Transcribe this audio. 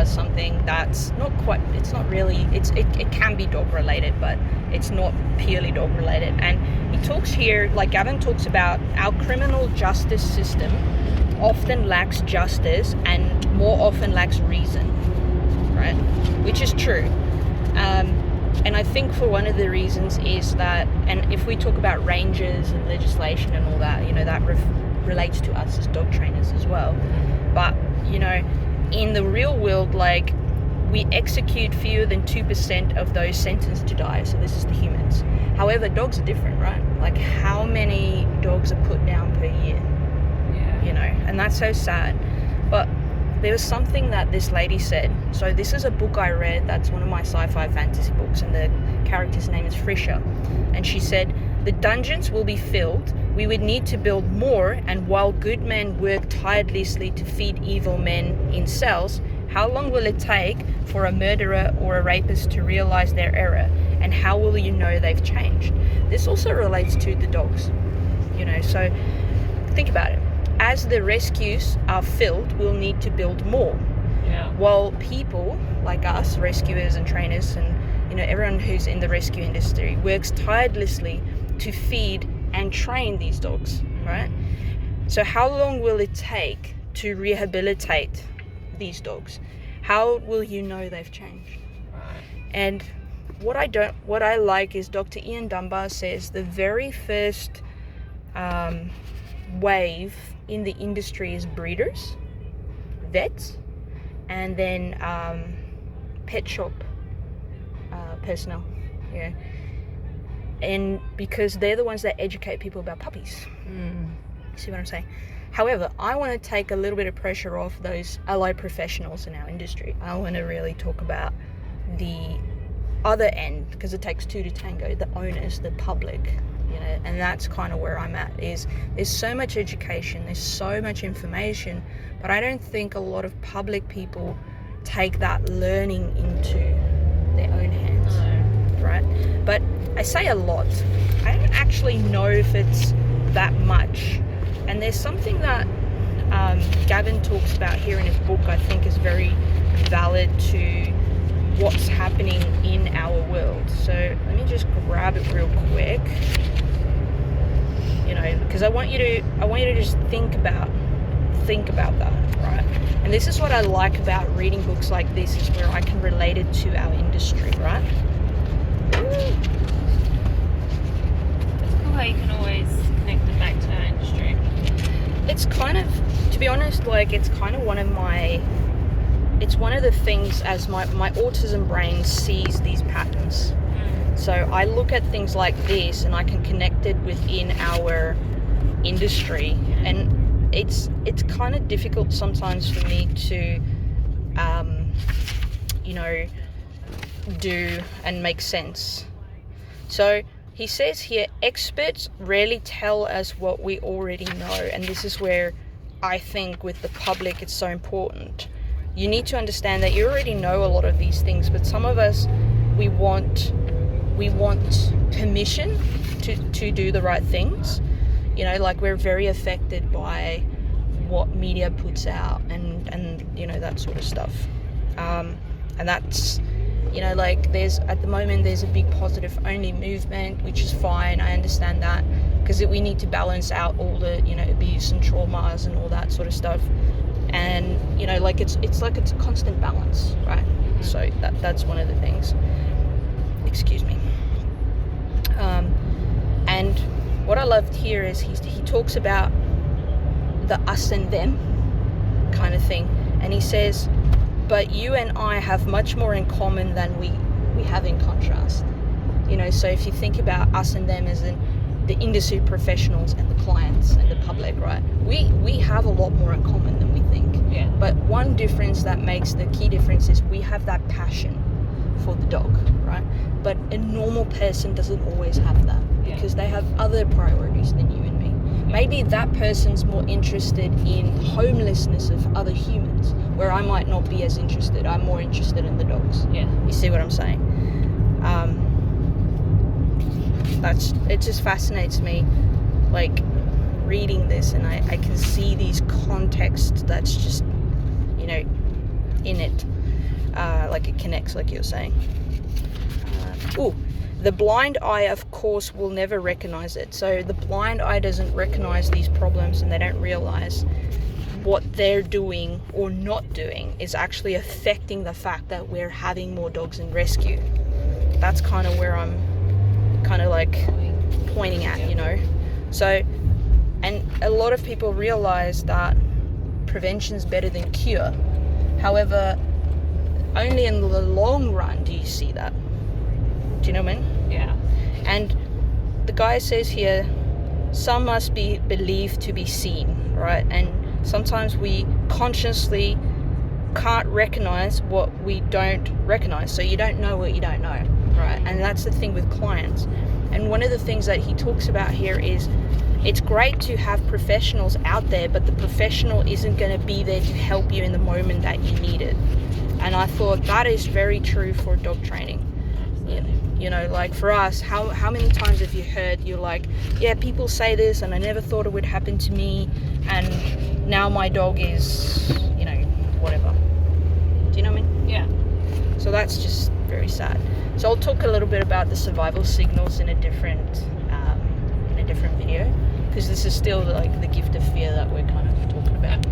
does something that's not quite, it's not really, it can be dog related, but it's not purely dog related. And he talks here, like Gavin talks about, our criminal justice system often lacks justice and more often lacks reason, right? Which is true. And I think for one of the reasons is that, and if we talk about ranges and legislation and all that, that relates to us as dog trainers as well. But, in the real world, like, we execute fewer than 2% of those sentenced to die. So this is the humans. However, dogs are different, right? Like, how many dogs are put down per year? Yeah. And that's so sad. But there was something that this lady said. So this is a book I read. That's one of my sci-fi fantasy books, and the character's name is Frisha. And she said, the dungeons will be filled. We would need to build more, and while good men work tirelessly to feed evil men in cells, how long will it take for a murderer or a rapist to realize their error? And how will you know they've changed? This also relates to the dogs, so think about it. As the rescues are filled, we'll need to build more. Yeah. While people like us, rescuers and trainers, and everyone who's in the rescue industry works tirelessly to feed and train these dogs, right? So how long will it take to rehabilitate these dogs? How will you know they've changed? Right. And what I like is Dr. Ian Dunbar says the very first wave in the industry is breeders, vets, and then pet shop personnel. Yeah. And because they're the ones that educate people about puppies. See what I'm saying? However, I want to take a little bit of pressure off those allied professionals in our industry. I want to really talk about the other end, because it takes two to tango, the owners, the public, and that's kind of where I'm at. Is there's so much education, there's so much information, but I don't think a lot of public people take that learning into their own hands, right? But I say a lot. I don't actually know if it's that much. And there's something that Gavin talks about here in his book I think is very valid to what's happening in our world. So let me just grab it real quick. Because I want you to just think about that, right? And this is what I like about reading books like this, is where I can relate it to our industry, right? It's cool how you can always connect it back to our industry. It's kind of, to be honest, like, it's kind of one of the things as my autism brain sees these patterns. So I look at things like this and I can connect it within our industry, and it's kind of difficult sometimes for me to do and make sense. So he says here, experts rarely tell us what we already know, and this is where I think with the public it's so important. You need to understand that you already know a lot of these things, but some of us, we want permission to do the right things. Like, we're very affected by what media puts out and that sort of stuff. And that's, like, at the moment there's a big positive only movement, which is fine. I understand that, because we need to balance out all the, abuse and traumas and all that sort of stuff. And, it's like it's a constant balance, right? So that's one of the things. Excuse me. And what I loved here is he talks about the us and them kind of thing. And he says, but you and I have much more in common than we have in contrast. So if you think about us and them as in the industry professionals and the clients and the public, right? We have a lot more in common than we think. Yeah. But one difference that makes the key difference is we have that passion for the dog, right? But a normal person doesn't always have that, because they have other priorities than you and me. Maybe that person's more interested in homelessness of other humans, where I might not be as interested. I'm more interested in the dogs. Yeah. You see what I'm saying? It just fascinates me, like, reading this, and I can see these contexts that's just, in it, like it connects, like you're saying. The blind eye, of course, will never recognize it. So the blind eye doesn't recognize these problems, and they don't realize what they're doing or not doing is actually affecting the fact that we're having more dogs in rescue. That's kind of where I'm kind of like pointing at, you know. So, and a lot of people realize that prevention's better than cure. However, only in the long run do you see that. Do you know what I mean? Yeah. And the guy says here, some must be believed to be seen, right? And sometimes we consciously can't recognize what we don't recognize. So you don't know what you don't know, right? And that's the thing with clients. And one of the things that he talks about here is it's great to have professionals out there, but the professional isn't going to be there to help you in the moment that you need it. And I thought that is very true for dog training. You know, like for us, how many times have you heard, you're like, yeah, people say this and I never thought it would happen to me, and now my dog is, you know, whatever. Do you know what I mean? Yeah. So that's just very sad. So I'll talk a little bit about the survival signals in a different video, because this is still like the gift of fear that we're kind of talking about.